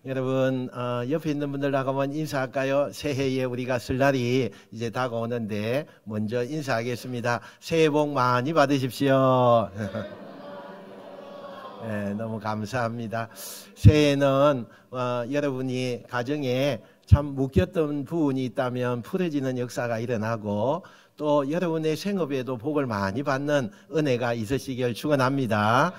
여러분 옆에 있는 분들하고 한번 인사할까요? 새해에 우리가 설날이 이제 다가오는데 먼저 인사하겠습니다. 새해 복 많이 받으십시오. 네, 너무 감사합니다. 새해는 여러분이 가정에 참 묶였던 부분이 있다면 풀어지는 역사가 일어나고 또 여러분의 생업에도 복을 많이 받는 은혜가 있으시길 축원합니다.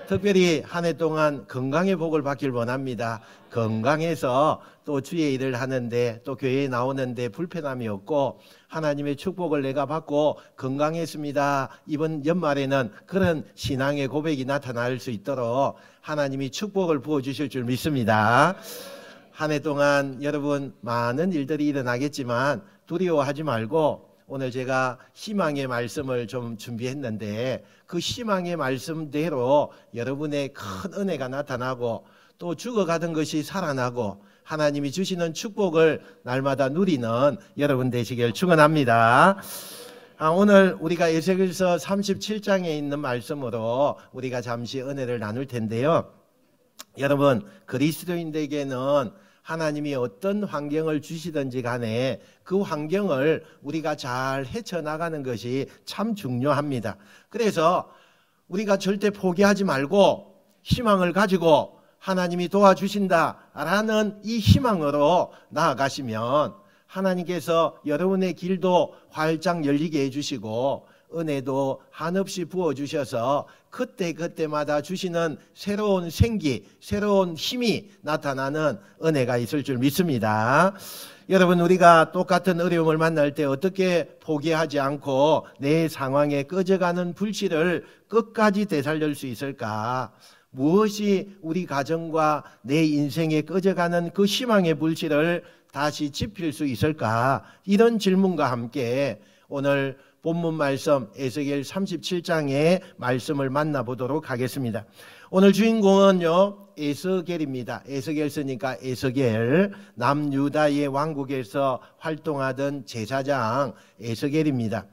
특별히 한 해 동안 건강의 복을 받길 원합니다. 건강해서 또 주의 일을 하는데 또 교회에 나오는데 불편함이 없고 하나님의 축복을 내가 받고 건강했습니다. 이번 연말에는 그런 신앙의 고백이 나타날 수 있도록 하나님이 축복을 부어주실 줄 믿습니다. 한 해 동안 여러분 많은 일들이 일어나겠지만 두려워하지 말고 오늘 제가 희망의 말씀을 좀 준비했는데 그 희망의 말씀대로 여러분의 큰 은혜가 나타나고 또 죽어가던 것이 살아나고 하나님이 주시는 축복을 날마다 누리는 여러분 되시길 축원합니다. 오늘 우리가 에스겔서 37장에 있는 말씀으로 우리가 잠시 은혜를 나눌 텐데요. 여러분 그리스도인들에게는 하나님이 어떤 환경을 주시든지 간에 그 환경을 우리가 잘 헤쳐나가는 것이 참 중요합니다. 그래서 우리가 절대 포기하지 말고 희망을 가지고 하나님이 도와주신다라는 이 희망으로 나아가시면 하나님께서 여러분의 길도 활짝 열리게 해주시고 은혜도 한없이 부어주셔서 그때그때마다 주시는 새로운 생기, 새로운 힘이 나타나는 은혜가 있을 줄 믿습니다. 여러분 우리가 똑같은 어려움을 만날 때 어떻게 포기하지 않고 내 상황에 꺼져가는 불씨를 끝까지 되살릴 수 있을까? 무엇이 우리 가정과 내 인생에 꺼져가는 그 희망의 불씨를 다시 지필 수 있을까? 이런 질문과 함께 오늘 본문 말씀 에스겔 37장의 말씀을 만나보도록 하겠습니다. 오늘 주인공은요 에스겔입니다. 에스겔 쓰니까 에스겔, 남유다의 왕국에서 활동하던 제사장 에스겔입니다.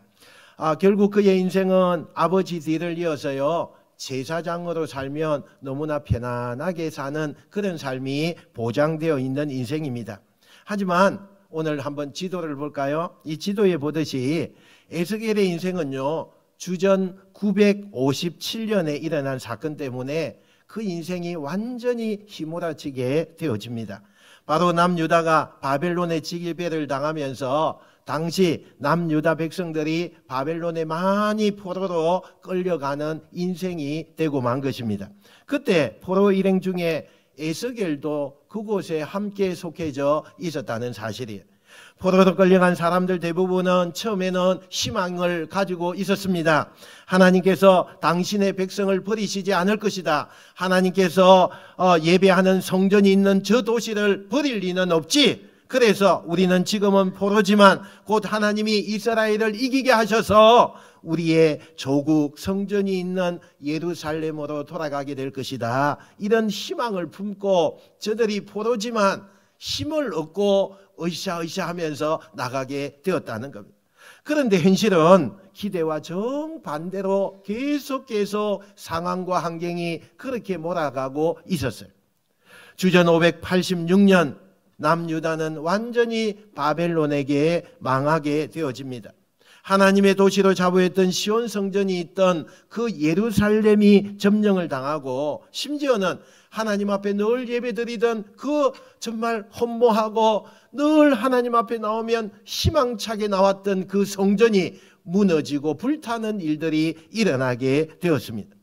결국 그의 인생은 아버지 뒤를 이어서요 제사장으로 살면 너무나 편안하게 사는 그런 삶이 보장되어 있는 인생입니다. 하지만 오늘 한번 지도를 볼까요? 이 지도에 보듯이 에스겔의 인생은요 주전 957년에 일어난 사건 때문에 그 인생이 완전히 휘몰아치게 되어집니다. 바로 남유다가 바벨론의 지배를 당하면서 당시 남유다 백성들이 바벨론에 많이 포로로 끌려가는 인생이 되고 만 것입니다. 그때 포로 일행 중에 에스겔도 그곳에 함께 속해져 있었다는 사실이에요. 포로로 끌려간 사람들 대부분은 처음에는 희망을 가지고 있었습니다. 하나님께서 당신의 백성을 버리시지 않을 것이다. 하나님께서 예배하는 성전이 있는 저 도시를 버릴 리는 없지. 그래서 우리는 지금은 포로지만 곧 하나님이 이스라엘을 이기게 하셔서 우리의 조국 성전이 있는 예루살렘으로 돌아가게 될 것이다. 이런 희망을 품고 저들이 포로지만 힘을 얻고 으쌰으쌰 하면서 나가게 되었다는 겁니다. 그런데 현실은 기대와 정반대로 계속 상황과 환경이 그렇게 몰아가고 있었어요. 주전 586년 남유다는 완전히 바벨론에게 망하게 되어집니다. 하나님의 도시로 자부했던 시온 성전이 있던 그 예루살렘이 점령을 당하고 심지어는 하나님 앞에 늘 예배드리던 그 정말 헌모하고 늘 하나님 앞에 나오면 희망차게 나왔던 그 성전이 무너지고 불타는 일들이 일어나게 되었습니다.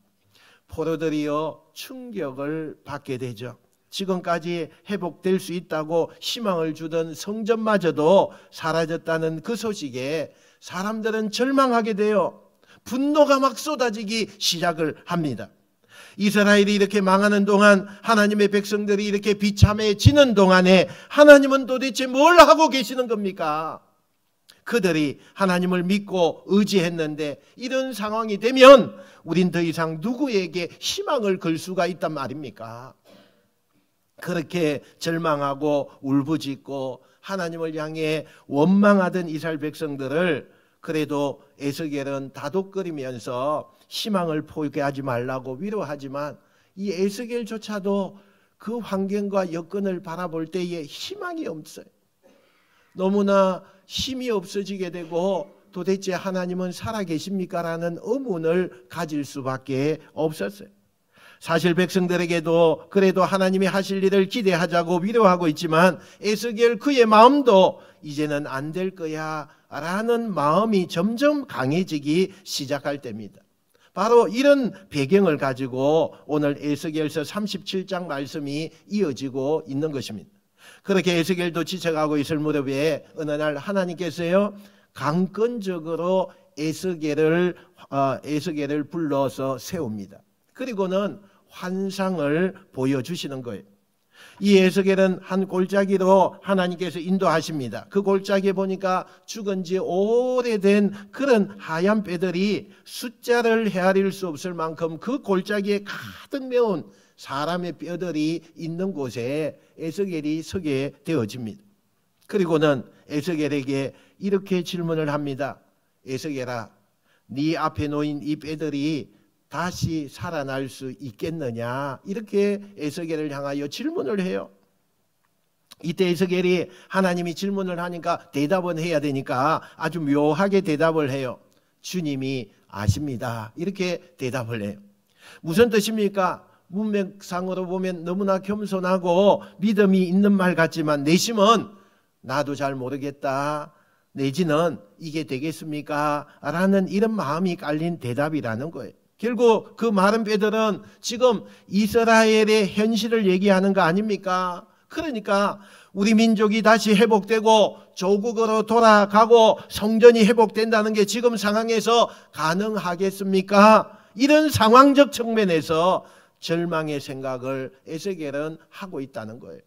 포로들이요 충격을 받게 되죠. 지금까지 회복될 수 있다고 희망을 주던 성전마저도 사라졌다는 그 소식에 사람들은 절망하게 돼요. 분노가 막 쏟아지기 시작을 합니다. 이스라엘이 이렇게 망하는 동안 하나님의 백성들이 이렇게 비참해지는 동안에 하나님은 도대체 뭘 하고 계시는 겁니까? 그들이 하나님을 믿고 의지했는데 이런 상황이 되면 우린 더 이상 누구에게 희망을 걸 수가 있단 말입니까? 그렇게 절망하고 울부짖고 하나님을 향해 원망하던 이스라엘 백성들을 그래도 에스겔은 다독거리면서 희망을 포기하지 말라고 위로하지만 이 에스겔조차도 그 환경과 여건을 바라볼 때에 희망이 없어요. 너무나 힘이 없어지게 되고 도대체 하나님은 살아계십니까? 라는 의문을 가질 수밖에 없었어요. 사실 백성들에게도 그래도 하나님이 하실 일을 기대하자고 위로하고 있지만 에스겔 그의 마음도 이제는 안 될 거야 라는 마음이 점점 강해지기 시작할 때입니다. 바로 이런 배경을 가지고 오늘 에스겔서 37장 말씀이 이어지고 있는 것입니다. 그렇게 에스겔도 지쳐가고 있을 무렵에 어느 날 하나님께서요 강권적으로 에스겔을 불러서 세웁니다. 그리고는 환상을 보여주시는 거예요. 이 에스겔은 한 골짜기로 하나님께서 인도하십니다. 그 골짜기에 보니까 죽은 지 오래된 그런 하얀 뼈들이 숫자를 헤아릴 수 없을 만큼 그 골짜기에 가득 메운 사람의 뼈들이 있는 곳에 에스겔이 서게 되어집니다. 그리고는 에스겔에게 이렇게 질문을 합니다. 에스겔아, 네 앞에 놓인 이 뼈들이 다시 살아날 수 있겠느냐? 이렇게 에스겔을 향하여 질문을 해요. 이때 에스겔이 하나님이 질문을 하니까 대답은 해야 되니까 아주 묘하게 대답을 해요. 주님이 아십니다. 이렇게 대답을 해요. 무슨 뜻입니까? 문맥상으로 보면 너무나 겸손하고 믿음이 있는 말 같지만 내심은 나도 잘 모르겠다. 내지는 이게 되겠습니까? 라는 이런 마음이 깔린 대답이라는 거예요. 결국 그 마른 뼈들은 지금 이스라엘의 현실을 얘기하는 거 아닙니까? 그러니까 우리 민족이 다시 회복되고 조국으로 돌아가고 성전이 회복된다는 게 지금 상황에서 가능하겠습니까? 이런 상황적 측면에서 절망의 생각을 에스겔은 하고 있다는 거예요.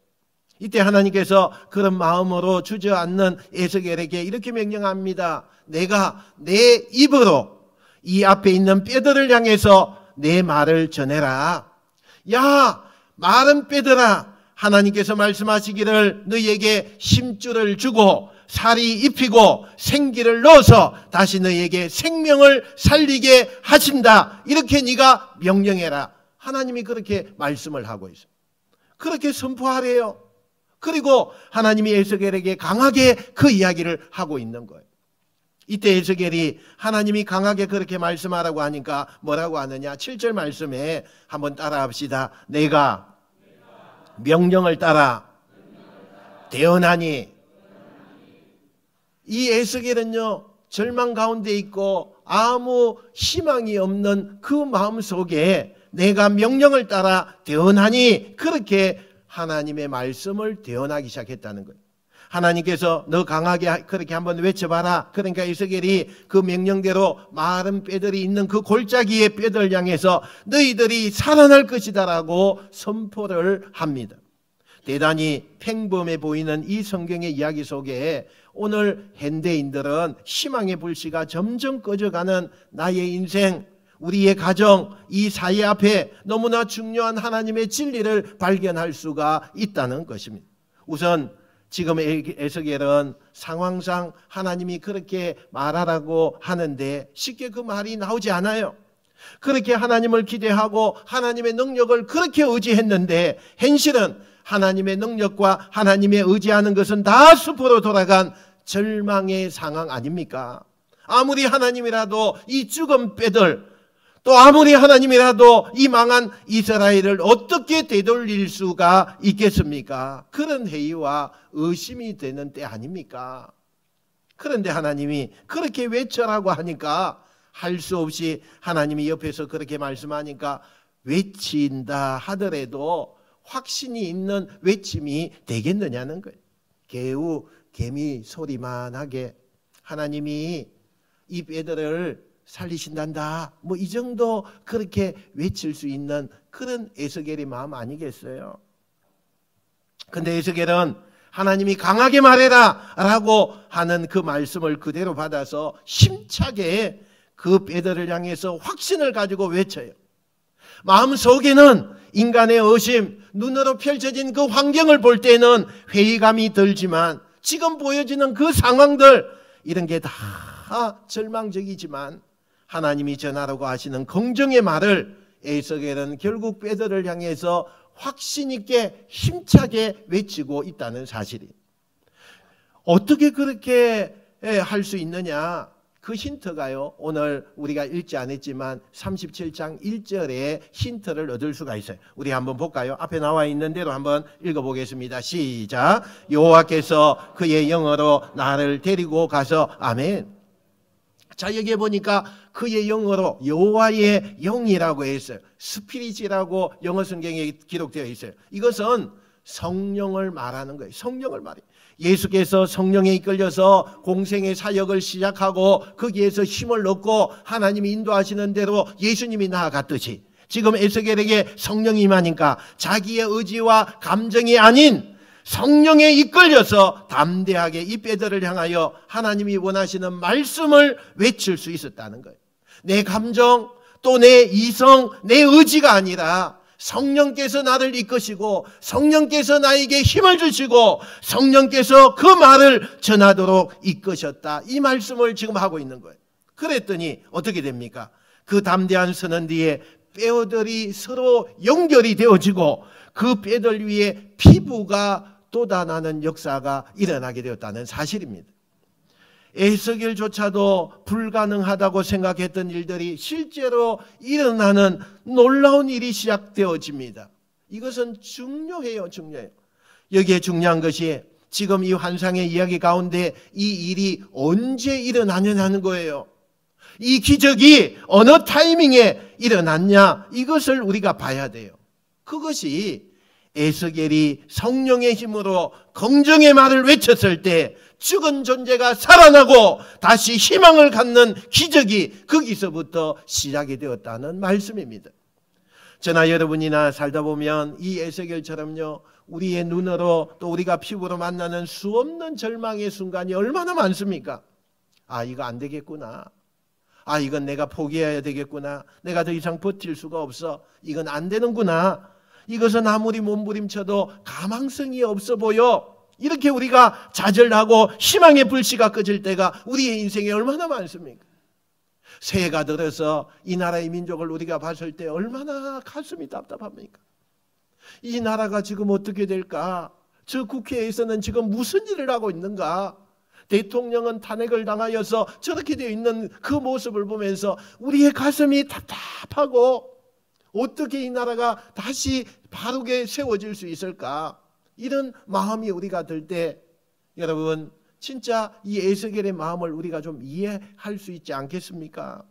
이때 하나님께서 그런 마음으로 주저앉는 에스겔에게 이렇게 명령합니다. 내가 내 입으로 이 앞에 있는 뼈들을 향해서 내 말을 전해라. 야, 마른 뼈들아, 하나님께서 말씀하시기를 너희에게 힘줄을 주고 살이 입히고 생기를 넣어서 다시 너희에게 생명을 살리게 하신다. 이렇게 네가 명령해라. 하나님이 그렇게 말씀을 하고 있어요. 그렇게 선포하래요. 그리고 하나님이 에스겔에게 강하게 그 이야기를 하고 있는 거예요. 이때 에스겔이 하나님이 강하게 그렇게 말씀하라고 하니까 뭐라고 하느냐? 7절 말씀에 한번 따라합시다. 내가 명령을 따라 대언하니. 이 에스겔은요 절망 가운데 있고 아무 희망이 없는 그 마음 속에 내가 명령을 따라 대언하니 그렇게 하나님의 말씀을 대언하기 시작했다는 거예요. 하나님께서 너 강하게 그렇게 한번 외쳐봐라. 그러니까 에스겔이 그 명령대로 마른 뼈들이 있는 그 골짜기의 뼈들 향해서 너희들이 살아날 것이다라고 선포를 합니다. 대단히 평범해 보이는 이 성경의 이야기 속에 오늘 현대인들은 희망의 불씨가 점점 꺼져가는 나의 인생, 우리의 가정, 이 사회 앞에 너무나 중요한 하나님의 진리를 발견할 수가 있다는 것입니다. 우선 지금 에스겔은 상황상 하나님이 그렇게 말하라고 하는데 쉽게 그 말이 나오지 않아요. 그렇게 하나님을 기대하고 하나님의 능력을 그렇게 의지했는데 현실은 하나님의 능력과 하나님의 의지하는 것은 다 숲으로 돌아간 절망의 상황 아닙니까? 아무리 하나님이라도 이 죽은 뼈들, 또 아무리 하나님이라도 이 망한 이스라엘을 어떻게 되돌릴 수가 있겠습니까? 그런 회의와 의심이 되는 때 아닙니까? 그런데 하나님이 그렇게 외쳐라고 하니까 할 수 없이 하나님이 옆에서 그렇게 말씀하니까 외친다 하더라도 확신이 있는 외침이 되겠느냐는 거예요. 개우 개미 소리만 하게 하나님이 이 뼈들을 살리신단다. 뭐 이 정도 그렇게 외칠 수 있는 그런 에스겔의 마음 아니겠어요? 근데 에스겔은 하나님이 강하게 말해라 라고 하는 그 말씀을 그대로 받아서 힘차게 그 뼈들을 향해서 확신을 가지고 외쳐요. 마음속에는 인간의 의심, 눈으로 펼쳐진 그 환경을 볼 때는 회의감이 들지만 지금 보여지는 그 상황들 이런 게 다 절망적이지만 하나님이 전하라고 하시는 긍정의 말을 에스겔은 결국 뼈들을 향해서 확신 있게 힘차게 외치고 있다는 사실이에요. 어떻게 그렇게 할 수 있느냐? 그 힌트가요, 오늘 우리가 읽지 않았지만 37장 1절에 힌트를 얻을 수가 있어요. 우리 한번 볼까요? 앞에 나와 있는 대로 한번 읽어보겠습니다. 시작. 여호와께서 그의 영으로 나를 데리고 가서, 아멘. 자, 여기에 보니까 그의 영으로, 여호와의 영이라고 했어요. 스피릿이라고 영어 성경에 기록되어 있어요. 이것은 성령을 말하는 거예요. 성령을 말해요. 예수께서 성령에 이끌려서 공생의 사역을 시작하고 거기에서 힘을 얻고 하나님이 인도하시는 대로 예수님이 나아갔듯이 지금 에스겔에게 성령이 임하니까 자기의 의지와 감정이 아닌 성령에 이끌려서 담대하게 이 뼈들을 향하여 하나님이 원하시는 말씀을 외칠 수 있었다는 거예요. 내 감정 또 내 이성, 내 의지가 아니라 성령께서 나를 이끄시고 성령께서 나에게 힘을 주시고 성령께서 그 말을 전하도록 이끄셨다. 이 말씀을 지금 하고 있는 거예요. 그랬더니 어떻게 됩니까? 그 담대한 선언 뒤에 뼈들이 서로 연결이 되어지고 그 뼈들 위에 피부가 돋아나는 역사가 일어나게 되었다는 사실입니다. 에스겔조차도 불가능하다고 생각했던 일들이 실제로 일어나는 놀라운 일이 시작되어집니다. 이것은 중요해요. 중요해요. 여기에 중요한 것이 지금 이 환상의 이야기 가운데 이 일이 언제 일어나느냐는 거예요. 이 기적이 어느 타이밍에 일어났냐, 이것을 우리가 봐야 돼요. 그것이 에스겔이 성령의 힘으로 긍정의 말을 외쳤을 때 죽은 존재가 살아나고 다시 희망을 갖는 기적이 거기서부터 시작이 되었다는 말씀입니다. 저나 여러분이나 살다 보면 이 에스겔처럼요, 우리의 눈으로 또 우리가 피부로 만나는 수없는 절망의 순간이 얼마나 많습니까? 아, 이거 안 되겠구나. 아, 이건 내가 포기해야 되겠구나. 내가 더 이상 버틸 수가 없어. 이건 안 되는구나. 이것은 아무리 몸부림쳐도 가망성이 없어 보여. 이렇게 우리가 좌절하고 희망의 불씨가 꺼질 때가 우리의 인생에 얼마나 많습니까? 새해가 들어서 이 나라의 민족을 우리가 봤을 때 얼마나 가슴이 답답합니까? 이 나라가 지금 어떻게 될까? 저 국회에서는 지금 무슨 일을 하고 있는가? 대통령은 탄핵을 당하여서 저렇게 되어 있는 그 모습을 보면서 우리의 가슴이 답답하고 어떻게 이 나라가 다시 바르게 세워질 수 있을까? 이런 마음이 우리가 들 때 여러분 진짜 이 에스겔의 마음을 우리가 좀 이해할 수 있지 않겠습니까?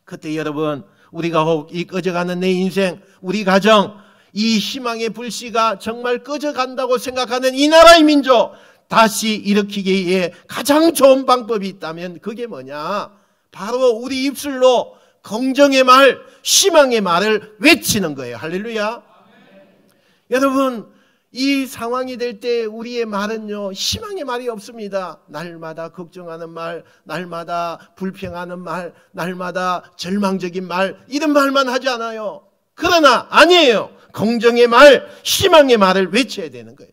그때 여러분 우리가 혹 이 꺼져가는 내 인생, 우리 가정, 이 희망의 불씨가 정말 꺼져간다고 생각하는 이 나라의 민족 다시 일으키기에 가장 좋은 방법이 있다면 그게 뭐냐? 바로 우리 입술로 긍정의 말, 희망의 말을 외치는 거예요. 할렐루야. 여러분 이 상황이 될 때 우리의 말은요, 희망의 말이 없습니다. 날마다 걱정하는 말, 날마다 불평하는 말, 날마다 절망적인 말, 이런 말만 하지 않아요. 그러나 아니에요. 긍정의 말, 희망의 말을 외쳐야 되는 거예요.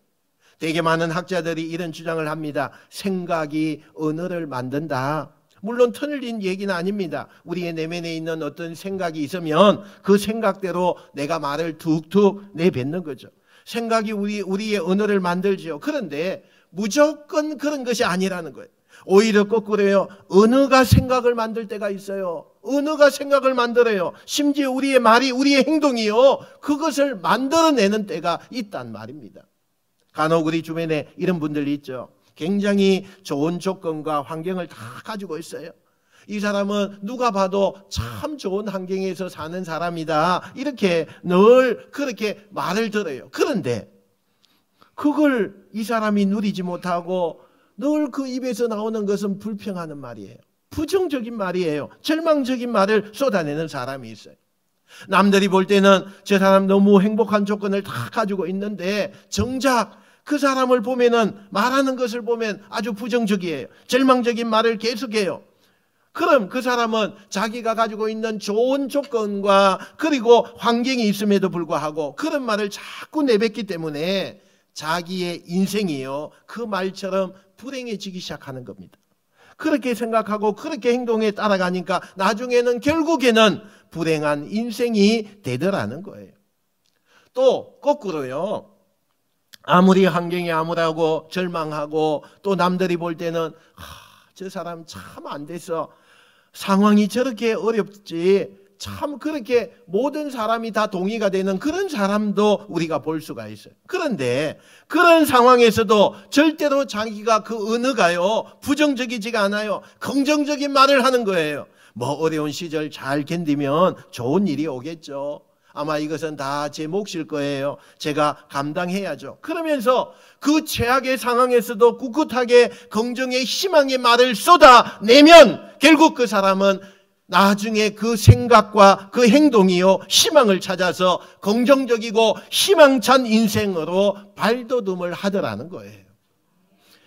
되게 많은 학자들이 이런 주장을 합니다. 생각이 언어를 만든다. 물론 틀린 얘기는 아닙니다. 우리의 내면에 있는 어떤 생각이 있으면 그 생각대로 내가 말을 툭툭 내뱉는 거죠. 생각이 우리의 언어를 만들지요. 그런데 무조건 그런 것이 아니라는 거예요. 오히려 거꾸로요. 언어가 생각을 만들 때가 있어요. 언어가 생각을 만들어요. 심지어 우리의 말이, 우리의 행동이요, 그것을 만들어내는 때가 있단 말입니다. 간혹 우리 주변에 이런 분들이 있죠. 굉장히 좋은 조건과 환경을 다 가지고 있어요. 이 사람은 누가 봐도 참 좋은 환경에서 사는 사람이다, 이렇게 늘 그렇게 말을 들어요. 그런데 그걸 이 사람이 누리지 못하고 늘 그 입에서 나오는 것은 불평하는 말이에요. 부정적인 말이에요. 절망적인 말을 쏟아내는 사람이 있어요. 남들이 볼 때는 저 사람 너무 행복한 조건을 다 가지고 있는데 정작 그 사람을 보면은, 말하는 것을 보면 아주 부정적이에요. 절망적인 말을 계속해요. 그럼 그 사람은 자기가 가지고 있는 좋은 조건과 그리고 환경이 있음에도 불구하고 그런 말을 자꾸 내뱉기 때문에 자기의 인생이요, 그 말처럼 불행해지기 시작하는 겁니다. 그렇게 생각하고 그렇게 행동에 따라가니까 나중에는 결국에는 불행한 인생이 되더라는 거예요. 또 거꾸로요. 아무리 환경이 암울하고 절망하고 또 남들이 볼 때는 저 사람 참 안 됐어. 상황이 저렇게 어렵지. 참 그렇게 모든 사람이 다 동의가 되는 그런 사람도 우리가 볼 수가 있어요. 그런데 그런 상황에서도 절대로 자기가 그 언어가요 부정적이지가 않아요. 긍정적인 말을 하는 거예요. 뭐 어려운 시절 잘 견디면 좋은 일이 오겠죠. 아마 이것은 다 제 몫일 거예요. 제가 감당해야죠. 그러면서 그 최악의 상황에서도 꿋꿋하게 긍정의 희망의 말을 쏟아내면 결국 그 사람은 나중에 그 생각과 그 행동이요 희망을 찾아서 긍정적이고 희망찬 인생으로 발돋움을 하더라는 거예요.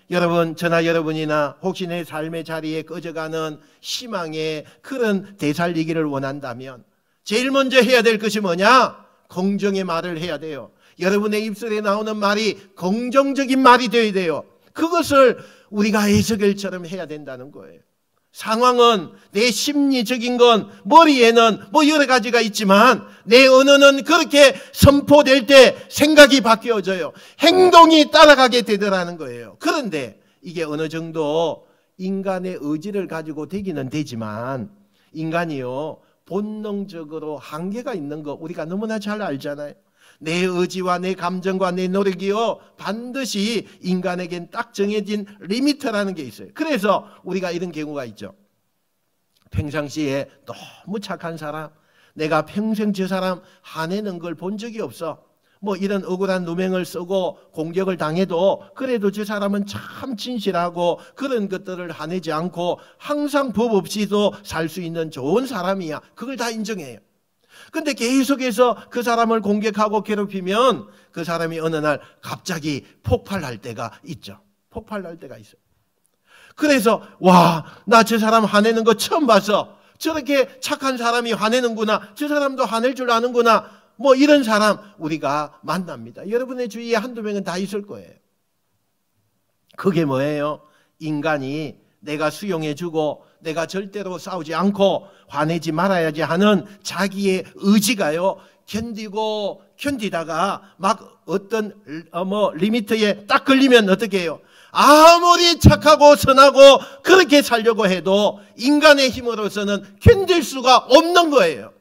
여러분, 저나 여러분이나 혹시 내 삶의 자리에 꺼져가는 희망의 그런 되살리기를 원한다면 제일 먼저 해야 될 것이 뭐냐? 긍정의 말을 해야 돼요. 여러분의 입술에 나오는 말이 긍정적인 말이 되어야 돼요. 그것을 우리가 에스겔처럼 해야 된다는 거예요. 상황은 내 심리적인 건 머리에는 뭐 여러 가지가 있지만 내 언어는 그렇게 선포될 때 생각이 바뀌어져요. 행동이 따라가게 되더라는 거예요. 그런데 이게 어느 정도 인간의 의지를 가지고 되기는 되지만 인간이요 본능적으로 한계가 있는 거 우리가 너무나 잘 알잖아요. 내 의지와 내 감정과 내 노력이요 반드시 인간에겐 딱 정해진 리미트라는 게 있어요. 그래서 우리가 이런 경우가 있죠. 평상시에 너무 착한 사람, 내가 평생 저 사람 화내는 걸 본 적이 없어. 뭐 이런 억울한 누명을 쓰고 공격을 당해도 그래도 저 사람은 참 진실하고 그런 것들을 화내지 않고 항상 법 없이도 살 수 있는 좋은 사람이야. 그걸 다 인정해요. 근데 계속해서 그 사람을 공격하고 괴롭히면 그 사람이 어느 날 갑자기 폭발할 때가 있죠. 폭발할 때가 있어요. 그래서 와, 나 저 사람 화내는 거 처음 봤어. 저렇게 착한 사람이 화내는구나. 저 사람도 화낼 줄 아는구나. 뭐 이런 사람 우리가 만납니다. 여러분의 주위에 한두 명은 다 있을 거예요. 그게 뭐예요? 인간이 내가 수용해주고 내가 절대로 싸우지 않고 화내지 말아야지 하는 자기의 의지가요 견디고 견디다가 막 어떤 리미트에 딱 걸리면 어떻게 해요? 아무리 착하고 선하고 그렇게 살려고 해도 인간의 힘으로서는 견딜 수가 없는 거예요.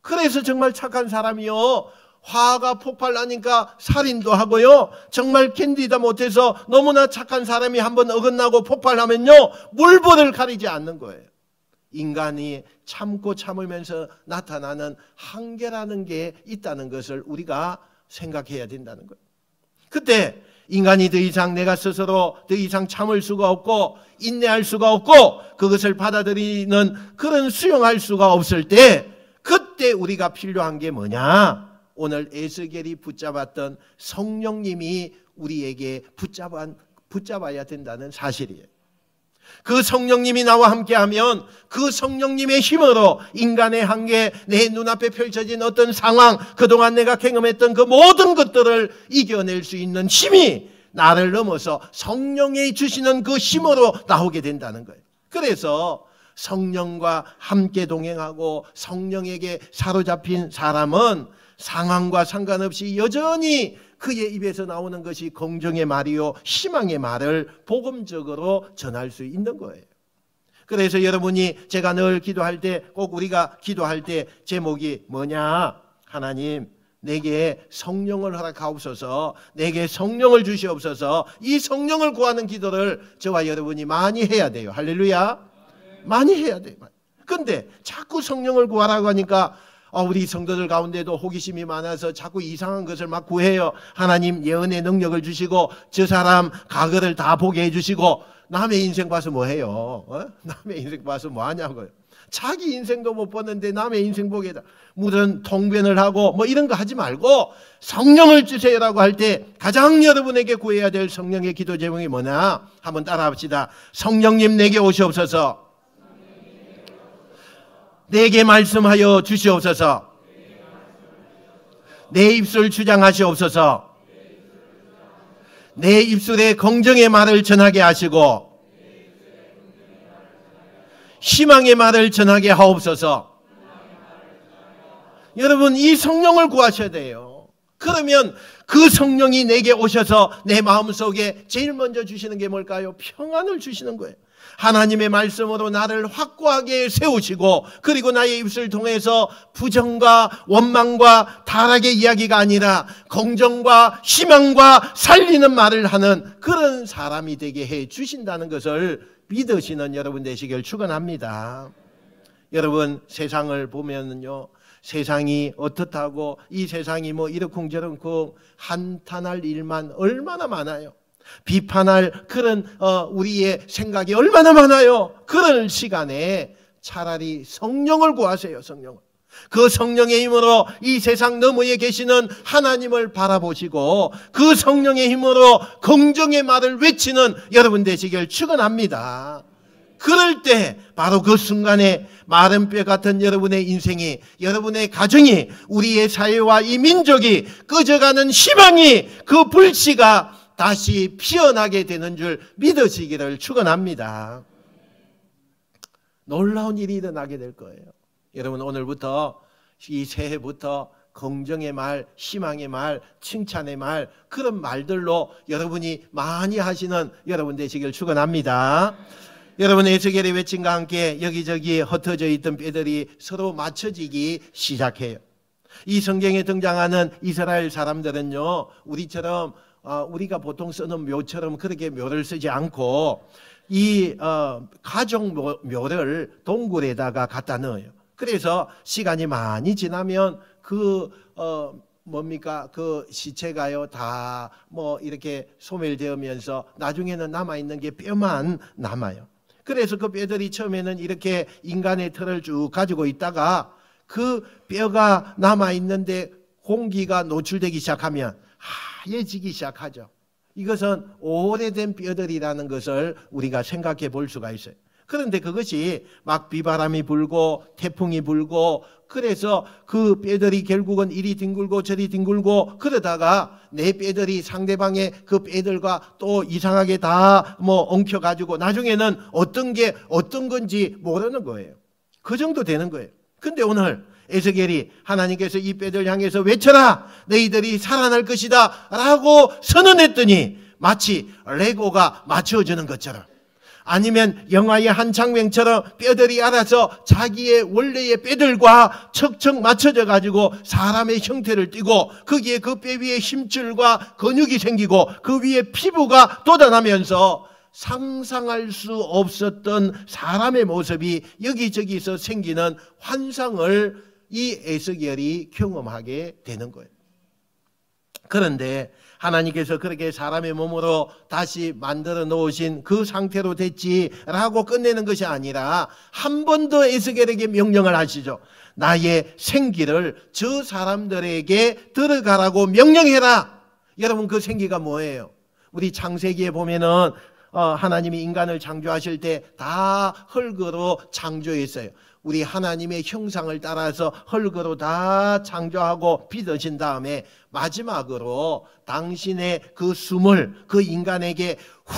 그래서 정말 착한 사람이요 화가 폭발나니까 살인도 하고요 정말 견디다 못해서 너무나 착한 사람이 한번 어긋나고 폭발하면요 물불을 가리지 않는 거예요. 인간이 참고 참으면서 나타나는 한계라는 게 있다는 것을 우리가 생각해야 된다는 거예요. 그때 인간이 더 이상 내가 스스로 더 이상 참을 수가 없고 인내할 수가 없고 그것을 받아들이는 그런 수용할 수가 없을 때 그때 우리가 필요한 게 뭐냐? 오늘 에스겔이 붙잡았던 성령님이 우리에게 붙잡아야 된다는 사실이에요. 그 성령님이 나와 함께하면 그 성령님의 힘으로 인간의 한계, 내 눈앞에 펼쳐진 어떤 상황, 그동안 내가 경험했던 그 모든 것들을 이겨낼 수 있는 힘이 나를 넘어서 성령이 주시는 그 힘으로 나오게 된다는 거예요. 그래서 성령과 함께 동행하고 성령에게 사로잡힌 사람은 상황과 상관없이 여전히 그의 입에서 나오는 것이 긍정의 말이요 희망의 말을 복음적으로 전할 수 있는 거예요. 그래서 여러분이 제가 늘 기도할 때 꼭 우리가 기도할 때 제목이 뭐냐? 하나님 내게 성령을 허락하옵소서, 내게 성령을 주시옵소서. 이 성령을 구하는 기도를 저와 여러분이 많이 해야 돼요. 할렐루야. 많이 해야 돼요. 근데 자꾸 성령을 구하라고 하니까 우리 성도들 가운데도 호기심이 많아서 자꾸 이상한 것을 막 구해요. 하나님 예언의 능력을 주시고 저 사람 과거를 다 보게 해주시고 남의 인생 봐서 뭐해요? 남의 인생 봐서 뭐하냐고요. 자기 인생도 못 보는데 남의 인생 보게 해다. 무슨 통변을 하고 뭐 이런 거 하지 말고 성령을 주세요라고 할 때 가장 여러분에게 구해야 될 성령의 기도 제목이 뭐냐? 한번 따라 합시다. 성령님 내게 오시옵소서. 내게 말씀하여 주시옵소서. 내 입술 주장하시옵소서. 내 입술에 긍정의 말을 전하게 하시고 희망의 말을 전하게 하옵소서. 여러분 이 성령을 구하셔야 돼요. 그러면 그 성령이 내게 오셔서 내 마음속에 제일 먼저 주시는 게 뭘까요? 평안을 주시는 거예요. 하나님의 말씀으로 나를 확고하게 세우시고, 그리고 나의 입술 통해서 부정과 원망과 타락의 이야기가 아니라 긍정과 희망과 살리는 말을 하는 그런 사람이 되게 해 주신다는 것을 믿으시는 여러분 되시길 축원합니다. 여러분, 세상을 보면요, 세상이 어떻다고, 이 세상이 뭐 이러쿵저러쿵 한탄할 일만 얼마나 많아요. 비판할 그런 우리의 생각이 얼마나 많아요. 그런 시간에 차라리 성령을 구하세요. 성령을. 그 성령의 힘으로 이 세상 너머에 계시는 하나님을 바라보시고 그 성령의 힘으로 긍정의 말을 외치는 여러분 되시길 축원합니다. 그럴 때 바로 그 순간에 마른 뼈 같은 여러분의 인생이, 여러분의 가정이, 우리의 사회와 이 민족이 꺼져가는 희망이, 그 불씨가 다시 피어나게 되는 줄 믿으시기를 축원합니다. 놀라운 일이 일어나게 될 거예요. 여러분, 오늘부터, 이 새해부터 긍정의 말, 희망의 말, 칭찬의 말, 그런 말들로 여러분이 많이 하시는 여러분 되시길 축원합니다. 여러분, 에스겔의 외침과 함께 여기저기 흩어져 있던 뼈들이 서로 맞춰지기 시작해요. 이 성경에 등장하는 이스라엘 사람들은요, 우리처럼 우리가 보통 쓰는 묘처럼 그렇게 묘를 쓰지 않고 이 가족 묘를 동굴에다가 갖다 넣어요. 그래서 시간이 많이 지나면 그 시체가요 다 뭐 이렇게 소멸되면서 나중에는 남아있는 게 뼈만 남아요. 그래서 그 뼈들이 처음에는 이렇게 인간의 털을 쭉 가지고 있다가 그 뼈가 남아있는데 공기가 노출되기 시작하면 하얘지기 시작하죠. 이것은 오래된 뼈들이라는 것을 우리가 생각해 볼 수가 있어요. 그런데 그것이 막 비바람이 불고 태풍이 불고 그래서 그 뼈들이 결국은 이리 뒹굴고 저리 뒹굴고 그러다가 내 뼈들이 상대방의 그 뼈들과 또 이상하게 다 엉켜가지고 나중에는 어떤 게 어떤 건지 모르는 거예요. 그 정도 되는 거예요. 근데 오늘 에스겔이 하나님께서 이 뼈들 향해서 외쳐라, 너희들이 살아날 것이다 라고 선언했더니 마치 레고가 맞춰주는 것처럼, 아니면 영화의 한 장면처럼 뼈들이 알아서 자기의 원래의 뼈들과 척척 맞춰져 가지고 사람의 형태를 띠고 거기에 그 뼈 위에 힘줄과 근육이 생기고 그 위에 피부가 돋아나면서 상상할 수 없었던 사람의 모습이 여기저기서 생기는 환상을 이 에스겔이 경험하게 되는 거예요. 그런데 하나님께서 그렇게 사람의 몸으로 다시 만들어 놓으신 그 상태로 됐지라고 끝내는 것이 아니라 한 번 더 에스겔에게 명령을 하시죠. 나의 생기를 저 사람들에게 들어가라고 명령해라. 여러분, 그 생기가 뭐예요? 우리 창세기에 보면은 하나님이 인간을 창조하실 때 다 흙으로 창조했어요. 우리 하나님의 형상을 따라서 흙으로 다 창조하고 빚으신 다음에 마지막으로 당신의 그 숨을 그 인간에게 후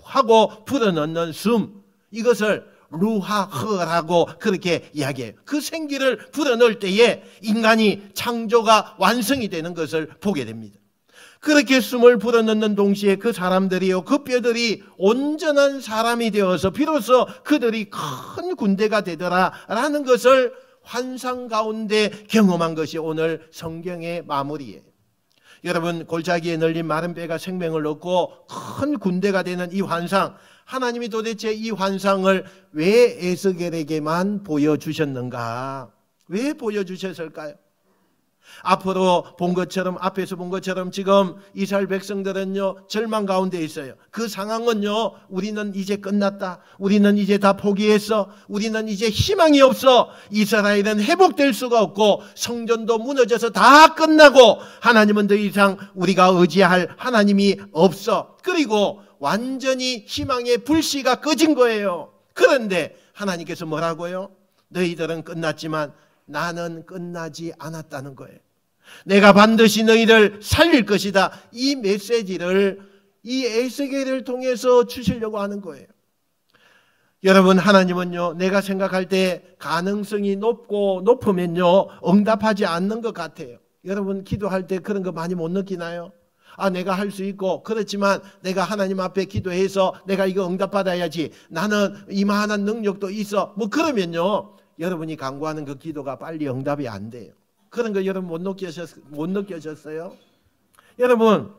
하고 불어넣는 숨, 이것을 루하흐라고 그렇게 이야기해요. 그 생기를 불어넣을 때에 인간이 창조가 완성이 되는 것을 보게 됩니다. 그렇게 숨을 불어넣는 동시에 그 사람들이요, 그 뼈들이 온전한 사람이 되어서 비로소 그들이 큰 군대가 되더라라는 것을 환상 가운데 경험한 것이 오늘 성경의 마무리예요. 여러분, 골짜기에 널린 마른 뼈가 생명을 얻고 큰 군대가 되는 이 환상, 하나님이 도대체 이 환상을 왜 에스겔에게만 보여주셨는가? 왜 보여주셨을까요? 앞으로 본 것처럼, 앞에서 본 것처럼 지금 이스라엘 백성들은요 절망 가운데 있어요. 그 상황은요, 우리는 이제 끝났다, 우리는 이제 다 포기했어, 우리는 이제 희망이 없어, 이스라엘은 회복될 수가 없고 성전도 무너져서 다 끝나고 하나님은 더 이상 우리가 의지할 하나님이 없어. 그리고 완전히 희망의 불씨가 꺼진 거예요. 그런데 하나님께서 뭐라고요? 너희들은 끝났지만 나는 끝나지 않았다는 거예요. 내가 반드시 너희를 살릴 것이다. 이 메시지를 이 에스겔을 통해서 주시려고 하는 거예요. 여러분, 하나님은요, 내가 생각할 때 가능성이 높으면요 응답하지 않는 것 같아요. 여러분 기도할 때 그런 거 많이 못 느끼나요? 내가 할 수 있고 그렇지만 내가 하나님 앞에 기도해서 내가 이거 응답받아야지, 나는 이만한 능력도 있어, 뭐 그러면요 여러분이 간구하는 그 기도가 빨리 응답이 안 돼요. 그런 거 여러분 못 느껴졌어요? 여러분,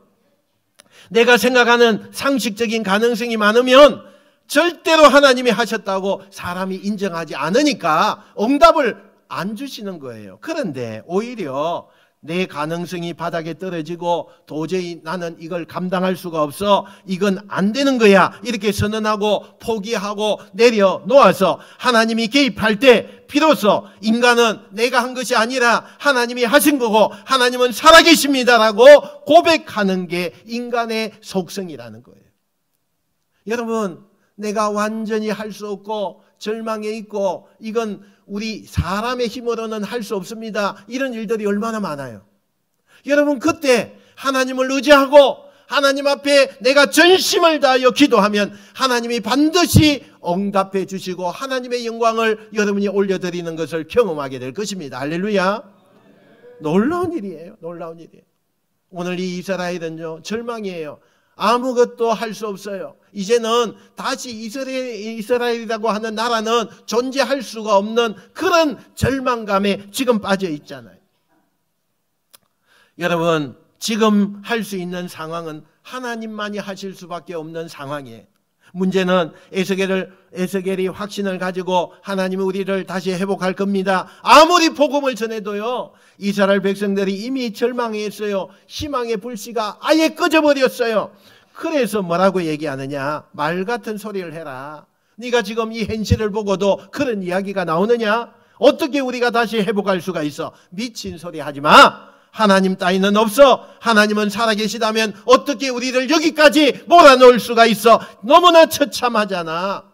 내가 생각하는 상식적인 가능성이 많으면 절대로 하나님이 하셨다고 사람이 인정하지 않으니까 응답을 안 주시는 거예요. 그런데 오히려 내 가능성이 바닥에 떨어지고 도저히 나는 이걸 감당할 수가 없어, 이건 안 되는 거야, 이렇게 선언하고 포기하고 내려놓아서 하나님이 개입할 때 비로소 인간은 내가 한 것이 아니라 하나님이 하신 거고 하나님은 살아계십니다라고 고백하는 게 인간의 속성이라는 거예요. 여러분, 내가 완전히 할 수 없고 절망에 있고 이건 우리 사람의 힘으로는 할 수 없습니다, 이런 일들이 얼마나 많아요. 여러분, 그때 하나님을 의지하고 하나님 앞에 내가 전심을 다하여 기도하면 하나님이 반드시 응답해 주시고 하나님의 영광을 여러분이 올려드리는 것을 경험하게 될 것입니다. 할렐루야. 놀라운 일이에요. 놀라운 일이에요. 오늘 이 이스라엘은요 절망이에요. 아무것도 할 수 없어요. 이제는 다시 이스라엘이라고 하는 나라는 존재할 수가 없는 그런 절망감에 지금 빠져 있잖아요. 여러분, 지금 할 수 있는 상황은 하나님만이 하실 수밖에 없는 상황이에요. 문제는 에스겔이 확신을 가지고 하나님이 우리를 다시 회복할 겁니다, 아무리 복음을 전해도요 이스라엘 백성들이 이미 절망했어요. 희망의 불씨가 아예 꺼져버렸어요. 그래서 뭐라고 얘기하느냐, 말 같은 소리를 해라. 네가 지금 이 현실을 보고도 그런 이야기가 나오느냐? 어떻게 우리가 다시 회복할 수가 있어? 미친 소리 하지 마. 하나님 따위는 없어. 하나님은 살아계시다면 어떻게 우리를 여기까지 몰아넣을 수가 있어? 너무나 처참하잖아.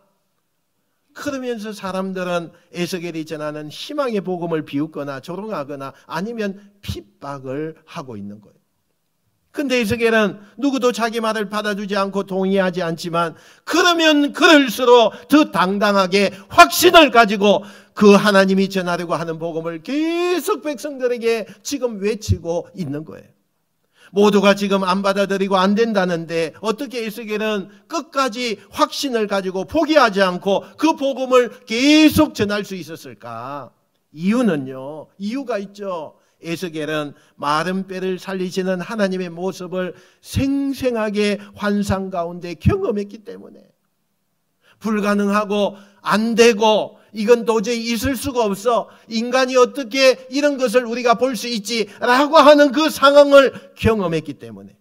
그러면서 사람들은 에스겔이 전하는 희망의 복음을 비웃거나 조롱하거나 아니면 핍박을 하고 있는 거예요. 근데 에스겔은 누구도 자기 말을 받아주지 않고 동의하지 않지만 그러면 그럴수록 더 당당하게 확신을 가지고 그 하나님이 전하려고 하는 복음을 계속 백성들에게 지금 외치고 있는 거예요. 모두가 지금 안 받아들이고 안 된다는데 어떻게 에스겔은 끝까지 확신을 가지고 포기하지 않고 그 복음을 계속 전할 수 있었을까? 이유는요, 이유가 있죠. 에스겔은 마른 뼈를 살리시는 하나님의 모습을 생생하게 환상 가운데 경험했기 때문에, 불가능하고 안 되고 이건 도저히 있을 수가 없어, 인간이 어떻게 이런 것을 우리가 볼 수 있지 라고 하는 그 상황을 경험했기 때문에,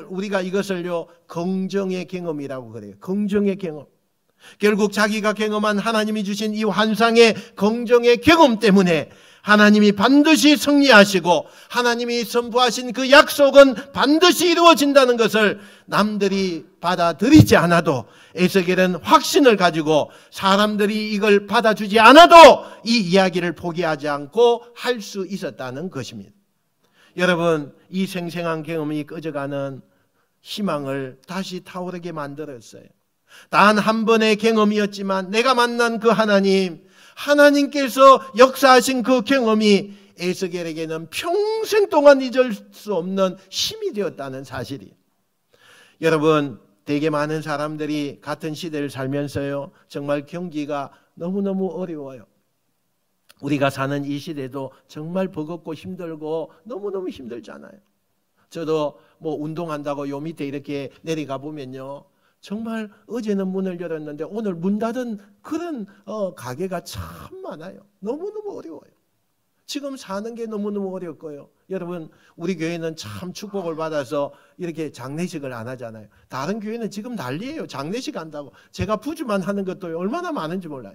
우리가 이것을요 긍정의 경험이라고 그래요. 긍정의 경험. 결국 자기가 경험한 하나님이 주신 이 환상의 긍정의 경험 때문에 하나님이 반드시 승리하시고 하나님이 선포하신 그 약속은 반드시 이루어진다는 것을 남들이 받아들이지 않아도 에스겔은 확신을 가지고 사람들이 이걸 받아주지 않아도 이 이야기를 포기하지 않고 할 수 있었다는 것입니다. 여러분, 이 생생한 경험이 꺼져가는 희망을 다시 타오르게 만들었어요. 단 한 번의 경험이었지만 내가 만난 그 하나님께서 역사하신 그 경험이 에스겔에게는 평생 동안 잊을 수 없는 힘이 되었다는 사실이에요. 여러분, 되게 많은 사람들이 같은 시대를 살면서요 정말 경기가 너무너무 어려워요. 우리가 사는 이 시대도 정말 버겁고 힘들고 너무너무 힘들잖아요. 저도 뭐 운동한다고 요 밑에 이렇게 내려가 보면요 정말 어제는 문을 열었는데 오늘 문 닫은 그런 가게가 참 많아요. 너무너무 어려워요. 지금 사는 게 너무너무 어렵고요. 여러분, 우리 교회는 참 축복을 받아서 이렇게 장례식을 안 하잖아요. 다른 교회는 지금 난리예요. 장례식 한다고. 제가 부주만 하는 것도 얼마나 많은지 몰라요.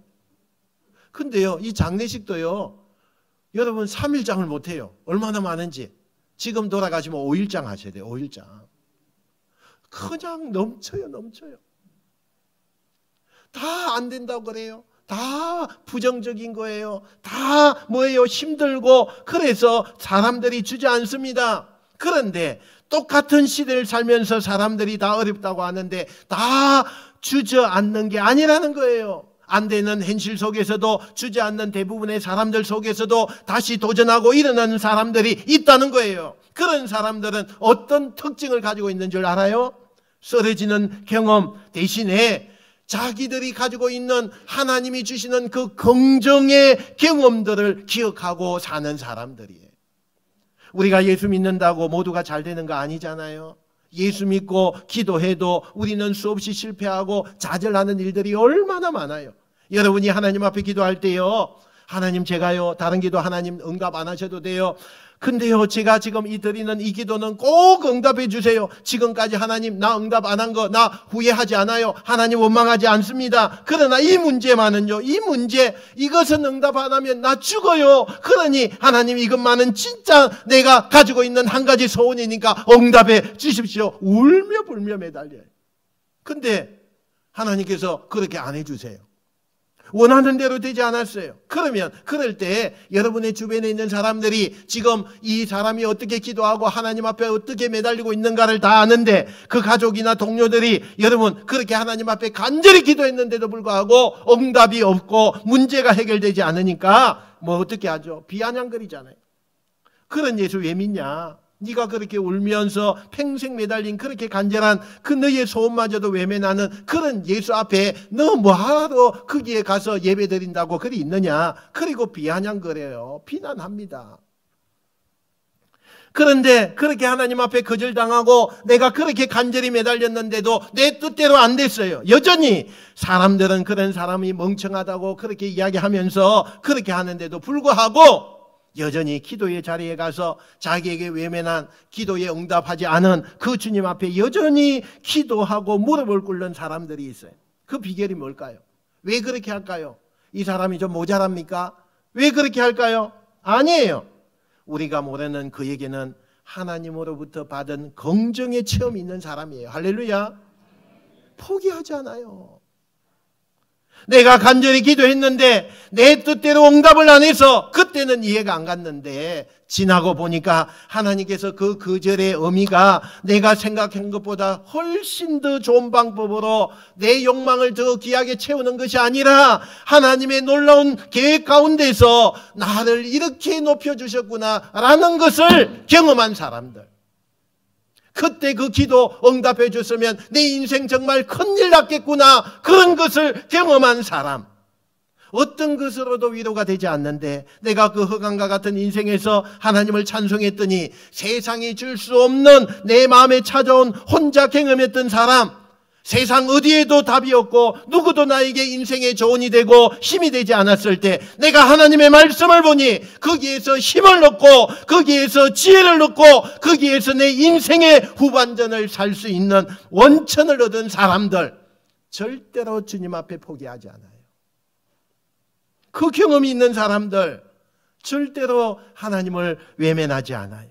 근데요, 이 장례식도요, 여러분 3일장을 못 해요. 얼마나 많은지. 지금 돌아가시면 5일장 하셔야 돼요. 5일장. 그냥 넘쳐요. 다 안 된다고 그래요. 다 부정적인 거예요. 다 뭐예요? 힘들고 그래서 사람들이 주지 않습니다. 그런데 똑같은 시대를 살면서 사람들이 다 어렵다고 하는데 다 주저앉는 게 아니라는 거예요. 안 되는 현실 속에서도 주저앉는 대부분의 사람들 속에서도 다시 도전하고 일어나는 사람들이 있다는 거예요. 그런 사람들은 어떤 특징을 가지고 있는 줄 알아요? 쓰러지는 경험 대신에 자기들이 가지고 있는 하나님이 주시는 그 긍정의 경험들을 기억하고 사는 사람들이에요. 우리가 예수 믿는다고 모두가 잘 되는 거 아니잖아요. 예수 믿고 기도해도 우리는 수없이 실패하고 좌절하는 일들이 얼마나 많아요. 여러분이 하나님 앞에 기도할 때요, 하나님 제가요 다른 기도 하나님 응답 안 하셔도 돼요. 근데요 제가 지금 드리는 이 기도는 꼭 응답해 주세요. 지금까지 하나님 나 응답 안 한 거 나 후회하지 않아요. 하나님 원망하지 않습니다. 그러나 이 문제만은요, 이 문제 이것은 응답 안 하면 나 죽어요. 그러니 하나님 이것만은 진짜 내가 가지고 있는 한 가지 소원이니까 응답해 주십시오. 울며 불며 매달려요. 근데 하나님께서 그렇게 안 해주세요. 원하는 대로 되지 않았어요. 그러면 그럴 때 여러분의 주변에 있는 사람들이 지금 이 사람이 어떻게 기도하고 하나님 앞에 어떻게 매달리고 있는가를 다 아는데 그 가족이나 동료들이 여러분 그렇게 하나님 앞에 간절히 기도했는데도 불구하고 응답이 없고 문제가 해결되지 않으니까 뭐 어떻게 하죠? 비아냥거리잖아요. 그런 예수 왜 믿냐? 네가 그렇게 울면서 평생 매달린 그렇게 간절한 그 너의 소원마저도 외면하는 그런 예수 앞에 너 뭐하러 거기에 가서 예배 드린다고 그리 있느냐? 그리고 비아냥거려요. 비난합니다. 그런데 그렇게 하나님 앞에 거절당하고 내가 그렇게 간절히 매달렸는데도 내 뜻대로 안 됐어요. 여전히 사람들은 그런 사람이 멍청하다고 그렇게 이야기하면서 그렇게 하는데도 불구하고 여전히 기도의 자리에 가서 자기에게 외면한 기도에 응답하지 않은 그 주님 앞에 여전히 기도하고 무릎을 꿇는 사람들이 있어요. 그 비결이 뭘까요? 왜 그렇게 할까요? 이 사람이 좀 모자랍니까? 왜 그렇게 할까요? 아니에요. 우리가 모르는 그에게는 하나님으로부터 받은 긍정의 체험이 있는 사람이에요. 할렐루야. 포기하지 않아요. 내가 간절히 기도했는데 내 뜻대로 응답을 안 해서 그때는 이해가 안 갔는데 지나고 보니까 하나님께서 그 거절의 의미가 내가 생각한 것보다 훨씬 더 좋은 방법으로 내 욕망을 더 귀하게 채우는 것이 아니라 하나님의 놀라운 계획 가운데서 나를 이렇게 높여주셨구나라는 것을 경험한 사람들, 그때 그 기도 응답해 줬으면 내 인생 정말 큰일 났겠구나, 그런 것을 경험한 사람, 어떤 것으로도 위로가 되지 않는데 내가 그 흑암과 같은 인생에서 하나님을 찬송했더니 세상이 줄 수 없는 내 마음에 찾아온 혼자 경험했던 사람, 세상 어디에도 답이 없고 누구도 나에게 인생의 조언이 되고 힘이 되지 않았을 때 내가 하나님의 말씀을 보니 거기에서 힘을 얻고 거기에서 지혜를 얻고 거기에서 내 인생의 후반전을 살 수 있는 원천을 얻은 사람들, 절대로 주님 앞에 포기하지 않아요. 그 경험이 있는 사람들 절대로 하나님을 외면하지 않아요.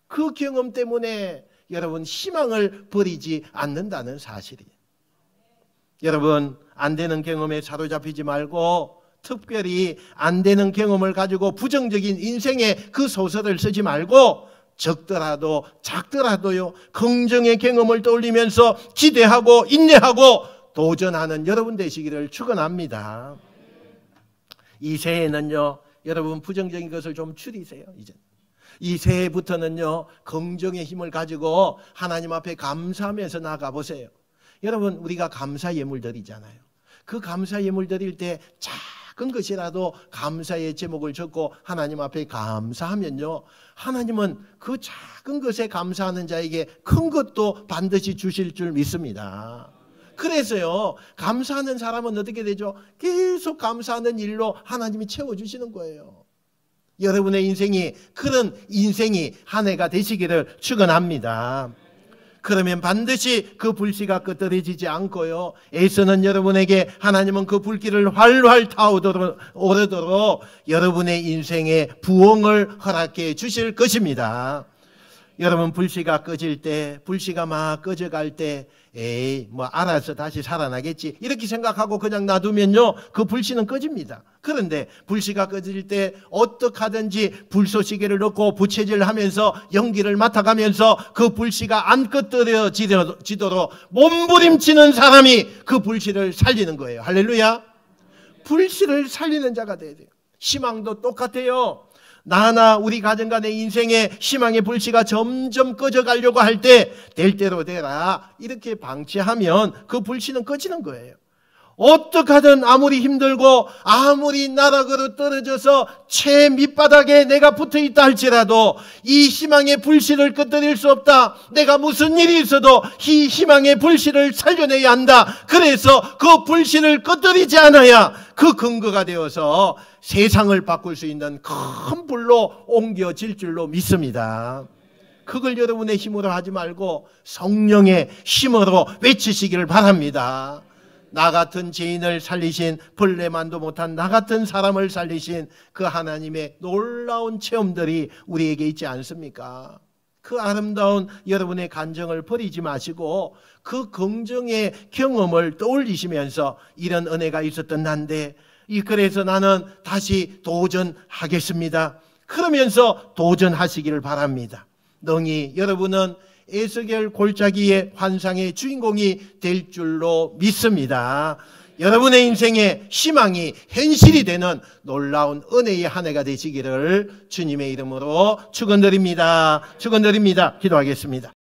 그 경험 때문에 여러분 희망을 버리지 않는다는 사실이에요. 여러분 안 되는 경험에 사로잡히지 말고 특별히 안 되는 경험을 가지고 부정적인 인생의 그 소설을 쓰지 말고 적더라도 작더라도요 긍정의 경험을 떠올리면서 기대하고 인내하고 도전하는 여러분 되시기를 축원합니다. 이 새해는요 여러분 부정적인 것을 좀 줄이세요. 이제 이 새해부터는요 긍정의 힘을 가지고 하나님 앞에 감사하면서 나아가 보세요. 여러분 우리가 감사 예물 드리잖아요. 그 감사 예물 드릴 때 작은 것이라도 감사의 제목을 적고 하나님 앞에 감사하면요 하나님은 그 작은 것에 감사하는 자에게 큰 것도 반드시 주실 줄 믿습니다. 그래서요 감사하는 사람은 어떻게 되죠? 계속 감사하는 일로 하나님이 채워주시는 거예요. 여러분의 인생이 그런 인생이 한 해가 되시기를 축원합니다. 그러면 반드시 그 불씨가 끄트러지지 않고요 애쓰는 여러분에게 하나님은 그 불길을 활활 타오르도록 여러분의 인생에 부흥을 허락해 주실 것입니다. 여러분 불씨가 꺼질 때, 불씨가 막 꺼져갈 때 에이 뭐 알아서 다시 살아나겠지 이렇게 생각하고 그냥 놔두면요 그 불씨는 꺼집니다. 그런데 불씨가 꺼질 때 어떻게 하든지 불쏘시개를 넣고 부채질하면서 연기를 맡아가면서 그 불씨가 안 꺼뜨려지도록 몸부림치는 사람이 그 불씨를 살리는 거예요. 할렐루야. 불씨를 살리는 자가 돼야 돼요. 희망도 똑같아요. 나나 우리 가정과 내 인생에 희망의 불씨가 점점 꺼져가려고 할 때 될 대로 되라 이렇게 방치하면 그 불씨는 꺼지는 거예요. 어떻게 하든 아무리 힘들고 아무리 나락으로 떨어져서 채 밑바닥에 내가 붙어있다 할지라도 이 희망의 불씨를 끄트릴 수 없다. 내가 무슨 일이 있어도 이 희망의 불씨를 살려내야 한다. 그래서 그 불씨를 끄트리지 않아야 그 근거가 되어서 세상을 바꿀 수 있는 큰 불로 옮겨질 줄로 믿습니다. 그걸 여러분의 힘으로 하지 말고 성령의 힘으로 외치시기를 바랍니다. 나 같은 죄인을 살리신, 벌레만도 못한 나 같은 사람을 살리신 그 하나님의 놀라운 체험들이 우리에게 있지 않습니까? 그 아름다운 여러분의 감정을 버리지 마시고 그 긍정의 경험을 떠올리시면서 이런 은혜가 있었던 난데 그래서 나는 다시 도전하겠습니다. 그러면서 도전하시기를 바랍니다. 능히 여러분은 에스겔 골짜기의 환상의 주인공이 될 줄로 믿습니다. 여러분의 인생에 희망이 현실이 되는 놀라운 은혜의 한 해가 되시기를 주님의 이름으로 축원드립니다. 축원드립니다. 기도하겠습니다.